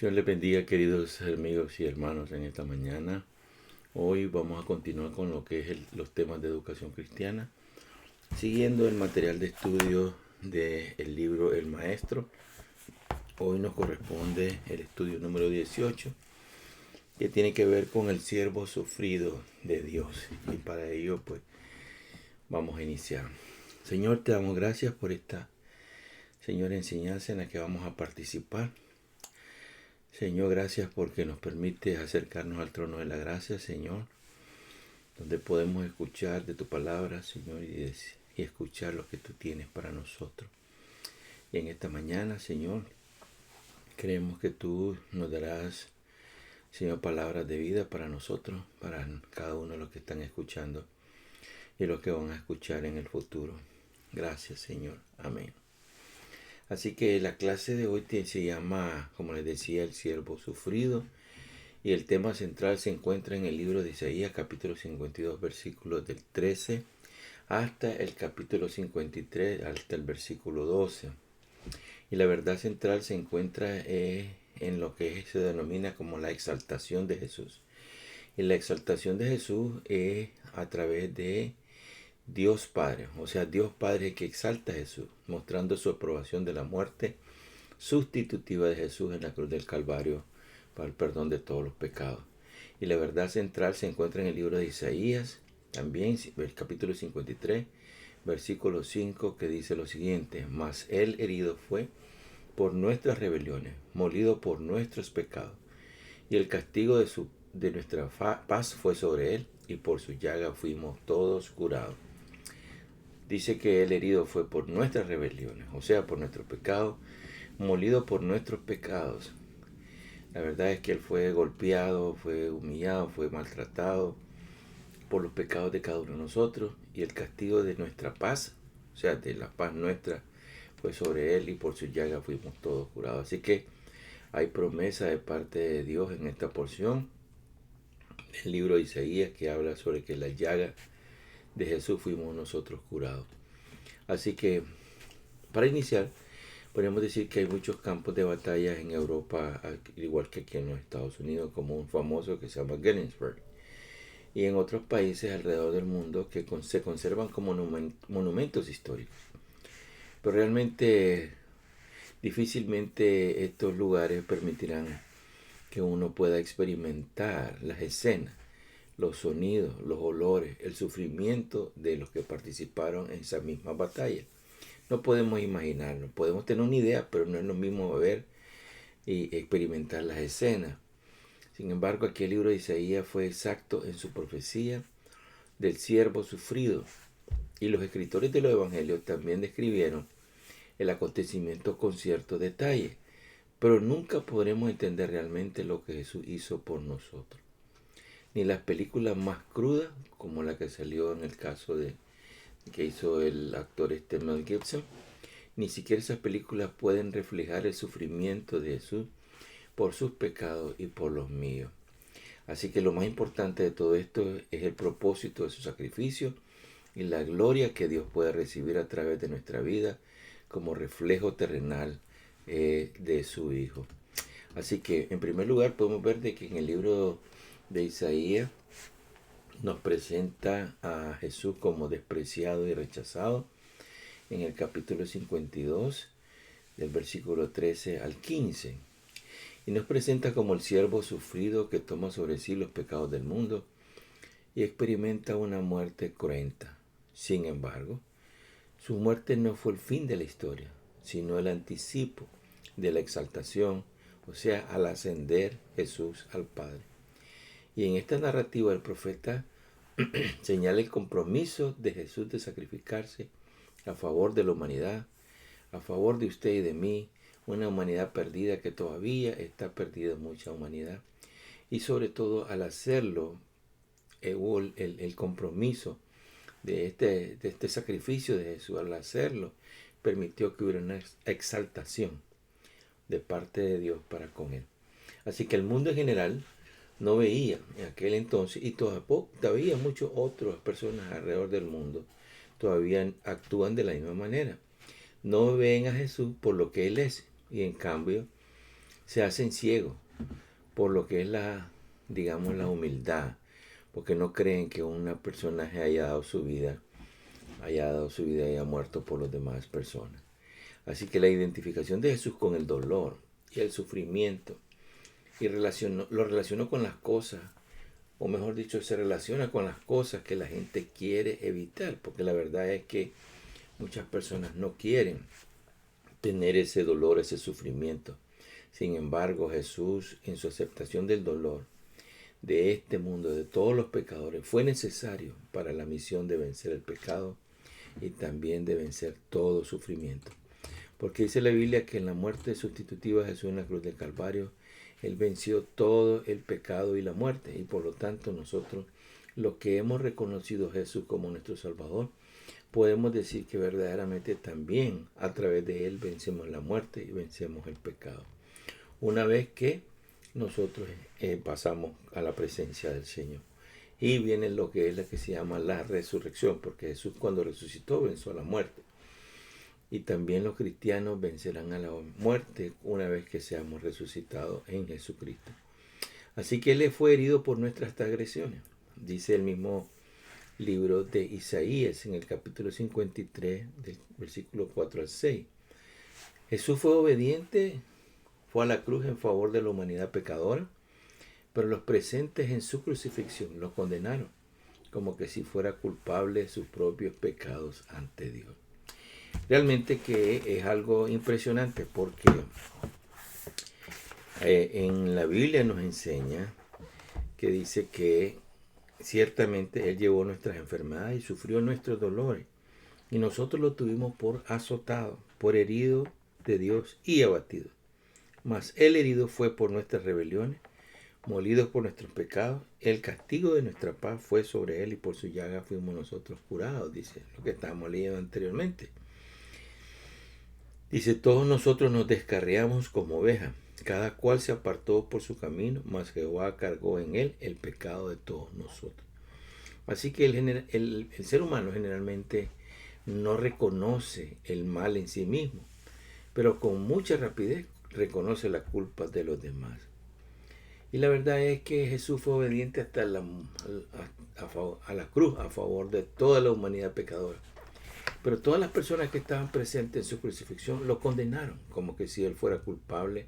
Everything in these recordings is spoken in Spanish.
Dios les bendiga, queridos amigos y hermanos, en esta mañana. Hoy vamos a continuar con lo que es los temas de educación cristiana, siguiendo el material de estudio del libro El Maestro. Hoy nos corresponde el estudio número 18, que tiene que ver con el siervo sufrido de Dios. Y para ello, pues, vamos a iniciar. Señor, te damos gracias por esta, Señor, enseñanza en la que vamos a participar. Señor, gracias porque nos permite acercarnos al trono de la gracia, Señor, donde podemos escuchar de tu palabra, Señor, y escuchar lo que tú tienes para nosotros. Y en esta mañana, Señor, creemos que tú nos darás, Señor, palabras de vida para nosotros, para cada uno de los que están escuchando y los que van a escuchar en el futuro. Gracias, Señor. Amén. Así que la clase de hoy se llama, como les decía, el siervo sufrido. Y el tema central se encuentra en el libro de Isaías, capítulo 52, versículos del 13 hasta el capítulo 53, hasta el versículo 12. Y la verdad central se encuentra en lo que se denomina como la exaltación de Jesús. Y la exaltación de Jesús es a través de Dios Padre. O sea, Dios Padre que exalta a Jesús, mostrando su aprobación de la muerte sustitutiva de Jesús en la cruz del Calvario para el perdón de todos los pecados. Y la verdad central se encuentra en el libro de Isaías, también el capítulo 53, versículo 5, que dice lo siguiente: mas él herido fue por nuestras rebeliones, molido por nuestros pecados, y el castigo de nuestra paz fue sobre él, y por su llaga fuimos todos curados. Dice que el herido fue por nuestras rebeliones, o sea, por nuestros pecados, molido por nuestros pecados. La verdad es que él fue golpeado, fue humillado, fue maltratado por los pecados de cada uno de nosotros, y el castigo de nuestra paz, o sea, de la paz nuestra, fue sobre él, y por su llaga fuimos todos curados. Así que hay promesa de parte de Dios en esta porción del libro de Isaías, que habla sobre que la llaga de Jesús fuimos nosotros curados. Así que, para iniciar, podríamos decir que hay muchos campos de batalla en Europa, al igual que aquí en los Estados Unidos, como un famoso que se llama Gettysburg, y en otros países alrededor del mundo que se conservan como monumentos históricos. Pero realmente difícilmente estos lugares permitirán que uno pueda experimentar las escenas, los sonidos, los olores, el sufrimiento de los que participaron en esa misma batalla. No podemos imaginarlo, podemos tener una idea, pero no es lo mismo ver y experimentar las escenas. Sin embargo, aquí el libro de Isaías fue exacto en su profecía del siervo sufrido, y los escritores de los evangelios también describieron el acontecimiento con cierto detalle, pero nunca podremos entender realmente lo que Jesús hizo por nosotros. Ni las películas más crudas, como la que salió en el caso de que hizo el actor Mel Gibson, ni siquiera esas películas pueden reflejar el sufrimiento de Jesús por sus pecados y por los míos. Así que lo más importante de todo esto es el propósito de su sacrificio y la gloria que Dios puede recibir a través de nuestra vida como reflejo terrenal de su Hijo. Así que, en primer lugar, podemos ver de que en el libro de Isaías nos presenta a Jesús como despreciado y rechazado en el capítulo 52, del versículo 13 al 15. Y nos presenta como el siervo sufrido que toma sobre sí los pecados del mundo y experimenta una muerte cruenta. Sin embargo, su muerte no fue el fin de la historia, sino el anticipo de la exaltación, o sea, al ascender Jesús al Padre. Y en esta narrativa el profeta señala el compromiso de Jesús de sacrificarse a favor de la humanidad, a favor de usted y de mí, una humanidad perdida que todavía está perdida, mucha humanidad. Y sobre todo al hacerlo, hubo el compromiso de este sacrificio de Jesús. Al hacerlo, permitió que hubiera una exaltación de parte de Dios para con él. Así que el mundo en general no veía en aquel entonces, y todavía muchas otras personas alrededor del mundo todavía actúan de la misma manera. No ven a Jesús por lo que Él es, y en cambio se hacen ciegos por lo que es digamos, la humildad, porque no creen que una persona haya dado su vida y haya muerto por las demás personas. Así que la identificación de Jesús con el dolor y el sufrimiento y lo relacionó con las cosas, o mejor dicho, se relaciona con las cosas que la gente quiere evitar, porque la verdad es que muchas personas no quieren tener ese dolor, ese sufrimiento. Sin embargo, Jesús, en su aceptación del dolor de este mundo, de todos los pecadores, fue necesario para la misión de vencer el pecado y también de vencer todo sufrimiento. Porque dice la Biblia que en la muerte sustitutiva de Jesús en la cruz del Calvario, Él venció todo el pecado y la muerte. Y por lo tanto nosotros, los que hemos reconocido a Jesús como nuestro Salvador, podemos decir que verdaderamente también a través de Él vencemos la muerte y vencemos el pecado. Una vez que nosotros pasamos a la presencia del Señor. Y viene lo que es la que se llama la resurrección, porque Jesús cuando resucitó venció a la muerte. Y también los cristianos vencerán a la muerte una vez que seamos resucitados en Jesucristo. Así que Él fue herido por nuestras transgresiones. Dice el mismo libro de Isaías en el capítulo 53, del versículo 4 al 6. Jesús fue obediente, fue a la cruz en favor de la humanidad pecadora, pero los presentes en su crucifixión lo condenaron como que si fuera culpable de sus propios pecados ante Dios. Realmente que es algo impresionante porque en la Biblia nos enseña que dice que ciertamente Él llevó nuestras enfermedades y sufrió nuestros dolores. Y nosotros lo tuvimos por azotado, por herido de Dios y abatido. Mas el herido fue por nuestras rebeliones, molido por nuestros pecados. El castigo de nuestra paz fue sobre Él y por su llaga fuimos nosotros curados, dice lo que estábamos leyendo anteriormente. Dice, todos nosotros nos descarriamos como ovejas, cada cual se apartó por su camino, mas Jehová cargó en él el pecado de todos nosotros. Así que el ser humano generalmente no reconoce el mal en sí mismo, pero con mucha rapidez reconoce la culpa de los demás. Y la verdad es que Jesús fue obediente hasta a la cruz a favor de toda la humanidad pecadora. Pero todas las personas que estaban presentes en su crucifixión lo condenaron, como que si Él fuera culpable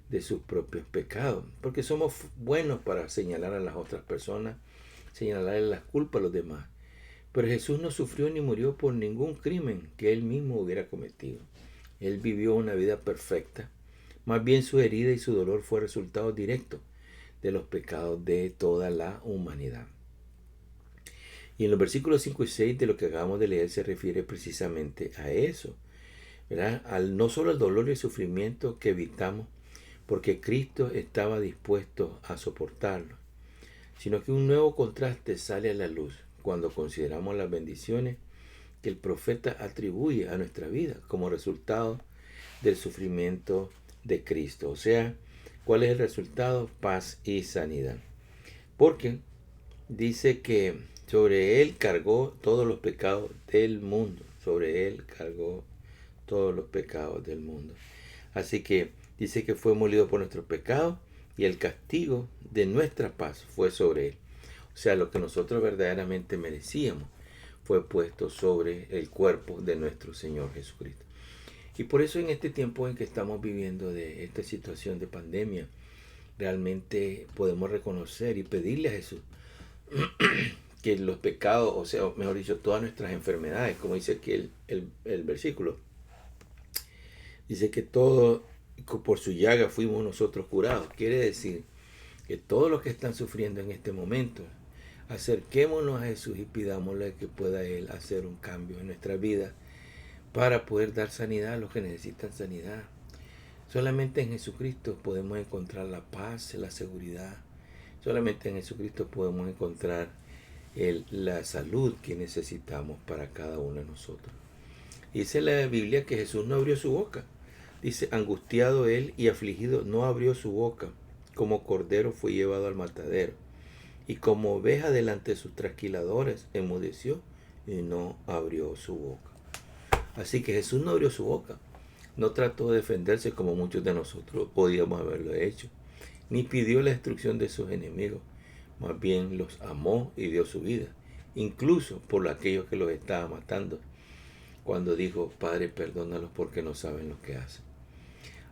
de sus propios pecados. Porque somos buenos para señalar a las otras personas, señalarle las culpas a los demás. Pero Jesús no sufrió ni murió por ningún crimen que Él mismo hubiera cometido. Él vivió una vida perfecta. Más bien su herida y su dolor fue resultado directo de los pecados de toda la humanidad. Y en los versículos 5 y 6 de lo que acabamos de leer se refiere precisamente a eso, ¿verdad? No solo al dolor y el sufrimiento que evitamos, porque Cristo estaba dispuesto a soportarlo, sino que un nuevo contraste sale a la luz cuando consideramos las bendiciones que el profeta atribuye a nuestra vida como resultado del sufrimiento de Cristo. O sea, ¿cuál es el resultado? Paz y sanidad. Porque dice que sobre Él cargó todos los pecados del mundo. Sobre Él cargó todos los pecados del mundo. Así que dice que fue molido por nuestros pecados y el castigo de nuestra paz fue sobre Él. O sea, lo que nosotros verdaderamente merecíamos fue puesto sobre el cuerpo de nuestro Señor Jesucristo. Y por eso en este tiempo en que estamos viviendo de esta situación de pandemia, realmente podemos reconocer y pedirle a Jesús que los pecados, o sea, mejor dicho, todas nuestras enfermedades, como dice aquí el versículo, dice que todo por su llaga fuimos nosotros curados. Quiere decir que todos los que están sufriendo en este momento, acerquémonos a Jesús y pidámosle que pueda Él hacer un cambio en nuestra vida para poder dar sanidad a los que necesitan sanidad. Solamente en Jesucristo podemos encontrar la paz, la seguridad. Solamente en Jesucristo podemos encontrar la salud que necesitamos para cada uno de nosotros. Dice la Biblia que Jesús no abrió su boca. Dice, angustiado Él y afligido, no abrió su boca. Como cordero fue llevado al matadero. Y como oveja delante de sus trasquiladores, enmudeció y no abrió su boca. Así que Jesús no abrió su boca. No trató de defenderse como muchos de nosotros podíamos haberlo hecho, ni pidió la destrucción de sus enemigos. Más bien los amó y dio su vida, incluso por aquellos que los estaba matando, cuando dijo: Padre, perdónalos porque no saben lo que hacen.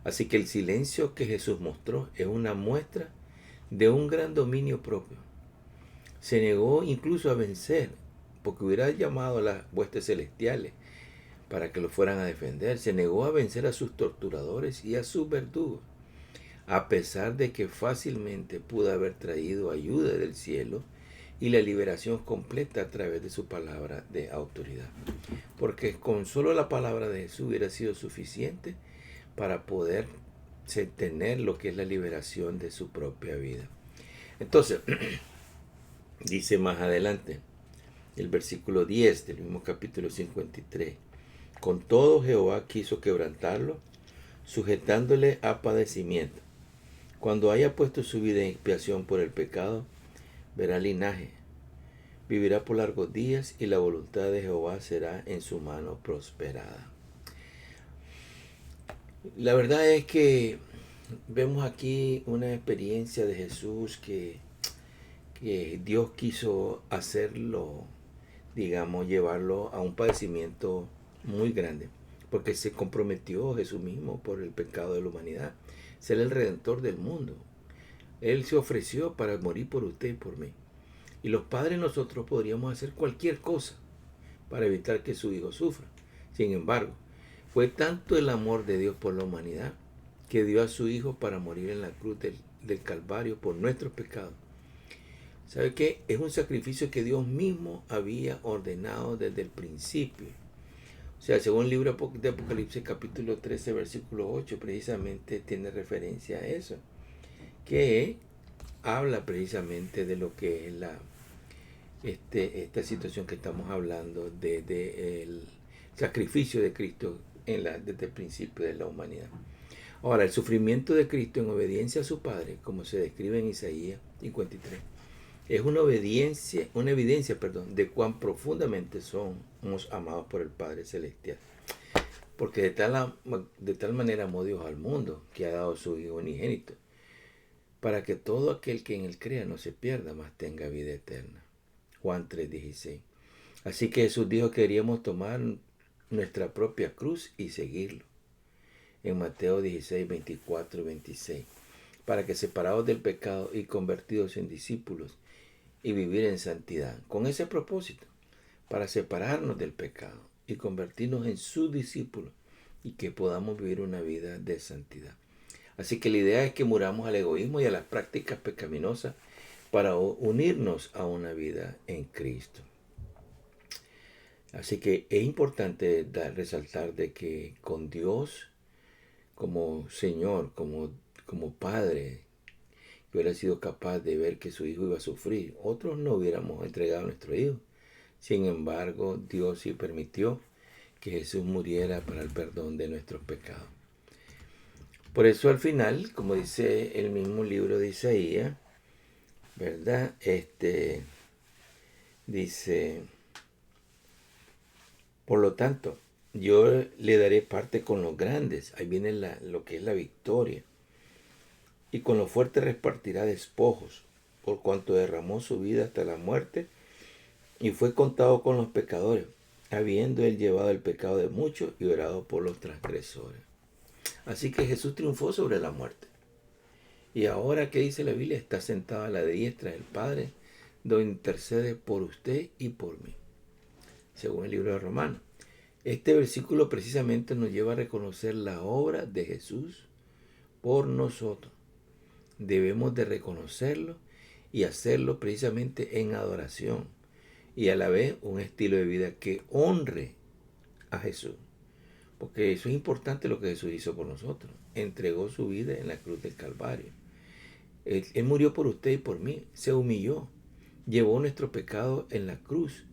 Así que el silencio que Jesús mostró es una muestra de un gran dominio propio. Se negó incluso a vencer, porque hubiera llamado a las huestes celestiales para que lo fueran a defender. Se negó a vencer a sus torturadores y a sus verdugos, a pesar de que fácilmente pudo haber traído ayuda del cielo y la liberación completa a través de su palabra de autoridad. Porque con solo la palabra de Jesús hubiera sido suficiente para poder tener lo que es la liberación de su propia vida. Entonces, dice más adelante, el versículo 10 del mismo capítulo 53. Con todo Jehová quiso quebrantarlo, sujetándole a padecimiento. Cuando haya puesto su vida en expiación por el pecado, verá linaje, vivirá por largos días y la voluntad de Jehová será en su mano prosperada. La verdad es que vemos aquí una experiencia de Jesús que Dios quiso hacerlo, digamos, llevarlo a un padecimiento muy grande, porque se comprometió Jesús mismo por el pecado de la humanidad, ser el redentor del mundo. Él se ofreció para morir por usted y por mí. Y los padres nosotros podríamos hacer cualquier cosa para evitar que su hijo sufra. Sin embargo, fue tanto el amor de Dios por la humanidad que dio a su hijo para morir en la cruz del Calvario por nuestros pecados. ¿Sabe qué? Es un sacrificio que Dios mismo había ordenado desde el principio. O sea, según el libro de Apocalipsis capítulo 13, versículo 8, precisamente tiene referencia a eso, que habla precisamente de lo que es esta situación que estamos hablando, de el sacrificio de Cristo desde el principio de la humanidad. Ahora, el sufrimiento de Cristo en obediencia a su Padre, como se describe en Isaías 53, es una evidencia, de cuán profundamente somos amados por el Padre Celestial. Porque de tal manera amó Dios al mundo, que ha dado su Hijo unigénito, para que todo aquel que en él crea no se pierda, mas tenga vida eterna. Juan 3:16. Así que Jesús dijo que queríamos tomar nuestra propia cruz y seguirlo. En Mateo 16, 24 y 26. Para que separados del pecado y convertidos en discípulos y vivir en santidad. Con ese propósito, para separarnos del pecado y convertirnos en sus discípulos y que podamos vivir una vida de santidad. Así que la idea es que muramos al egoísmo y a las prácticas pecaminosas para unirnos a una vida en Cristo. Así que es importante resaltar de que con Dios como Señor, como Padre, que hubiera sido capaz de ver que su hijo iba a sufrir, otros no hubiéramos entregado a nuestro hijo. Sin embargo, Dios sí permitió que Jesús muriera para el perdón de nuestros pecados. Por eso al final, como dice el mismo libro de Isaías, ¿verdad? Dice, por lo tanto, yo le daré parte con los grandes. Ahí viene lo que es la victoria. Y con los fuertes repartirá despojos, por cuanto derramó su vida hasta la muerte y fue contado con los pecadores, habiendo él llevado el pecado de muchos y orado por los transgresores. Así que Jesús triunfó sobre la muerte. Y ahora, ¿qué dice la Biblia? Está sentado a la diestra del Padre, donde intercede por usted y por mí, según el libro de Romanos. Este versículo precisamente nos lleva a reconocer la obra de Jesús por nosotros. Debemos de reconocerlo y hacerlo precisamente en adoración y a la vez un estilo de vida que honre a Jesús. Porque eso es importante lo que Jesús hizo por nosotros. Entregó su vida en la cruz del Calvario. Él murió por usted y por mí. Se humilló. Llevó nuestro pecado en la cruz.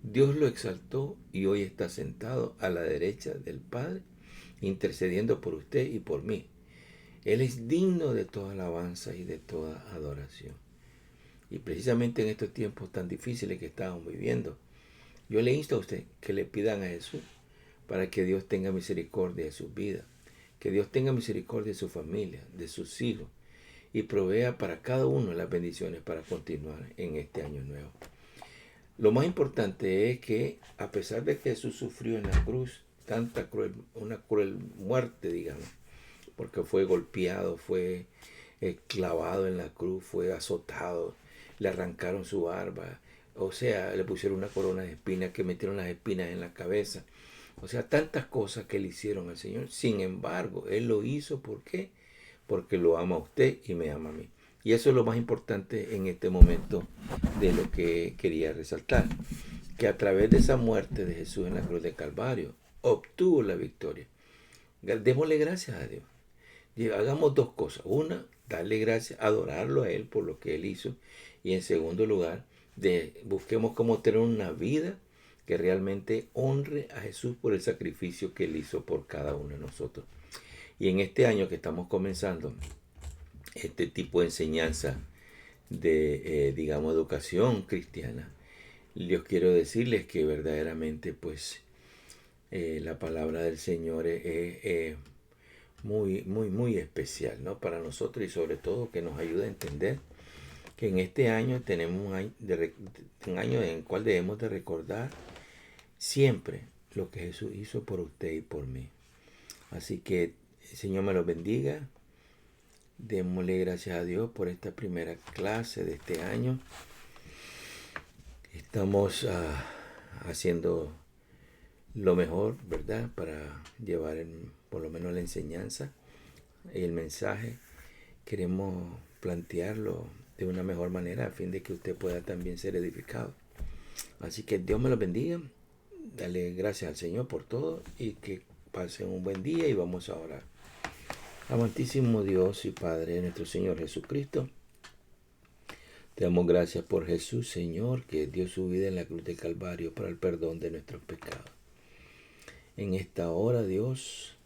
Dios lo exaltó y hoy está sentado a la derecha del Padre, intercediendo por usted y por mí. Él es digno de toda alabanza y de toda adoración. Y precisamente en estos tiempos tan difíciles que estamos viviendo, yo le insto a usted que le pidan a Jesús para que Dios tenga misericordia de sus vidas Que Dios tenga misericordia de su familia, de sus hijos, y provea para cada uno las bendiciones para continuar en este año nuevo. Lo más importante es que, a pesar de que Jesús sufrió en la cruz una cruel muerte, digamos, porque fue golpeado, fue clavado en la cruz, fue azotado, le arrancaron su barba, o sea, le pusieron una corona de espinas, que metieron las espinas en la cabeza, o sea, tantas cosas que le hicieron al Señor. Sin embargo, Él lo hizo, ¿por qué? Porque lo ama a usted y me ama a mí. Y eso es lo más importante en este momento de lo que quería resaltar. Que a través de esa muerte de Jesús en la cruz de Calvario, obtuvo la victoria. Démosle gracias a Dios. Y hagamos dos cosas. Una, darle gracias, adorarlo a Él por lo que Él hizo. Y en segundo lugar, busquemos cómo tener una vida que realmente honre a Jesús por el sacrificio que Él hizo por cada uno de nosotros. Y en este año que estamos comenzando, este tipo de enseñanza de, digamos, educación cristiana, yo quiero decirles que verdaderamente, pues, la palabra del Señor es muy especial, ¿no? Para nosotros, y sobre todo que nos ayuda a entender que en este año tenemos un año en el cual debemos de recordar siempre lo que Jesús hizo por usted y por mí. Así que el Señor me los bendiga. Démosle gracias a Dios por esta primera clase de este año. Estamos haciendo lo mejor, ¿verdad? Para llevar por lo menos la enseñanza y el mensaje. Queremos plantearlo de una mejor manera a fin de que usted pueda también ser edificado. Así que Dios me lo bendiga. Dale gracias al Señor por todo y que pasen un buen día, y vamos a orar. Amantísimo Dios y Padre, nuestro Señor Jesucristo, te damos gracias por Jesús, Señor, que dio su vida en la cruz de Calvario para el perdón de nuestros pecados. En esta hora, Dios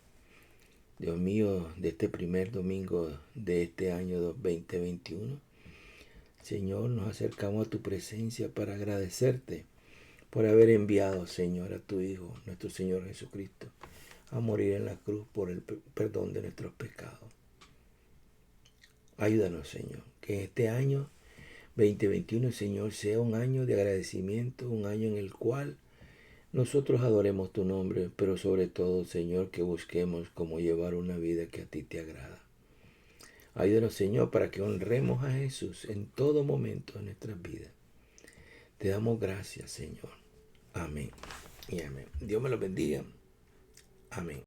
mío, de este primer domingo de este año 2021, Señor, nos acercamos a tu presencia para agradecerte por haber enviado, Señor, a tu Hijo, nuestro Señor Jesucristo, a morir en la cruz por el perdón de nuestros pecados. Ayúdanos, Señor, que este año 2021, Señor, sea un año de agradecimiento, un año en el cual nosotros adoremos tu nombre, pero sobre todo, Señor, que busquemos cómo llevar una vida que a ti te agrada. Ayúdanos, Señor, para que honremos a Jesús en todo momento de nuestras vidas. Te damos gracias, Señor. Amén y amén. Dios me los bendiga. Amén.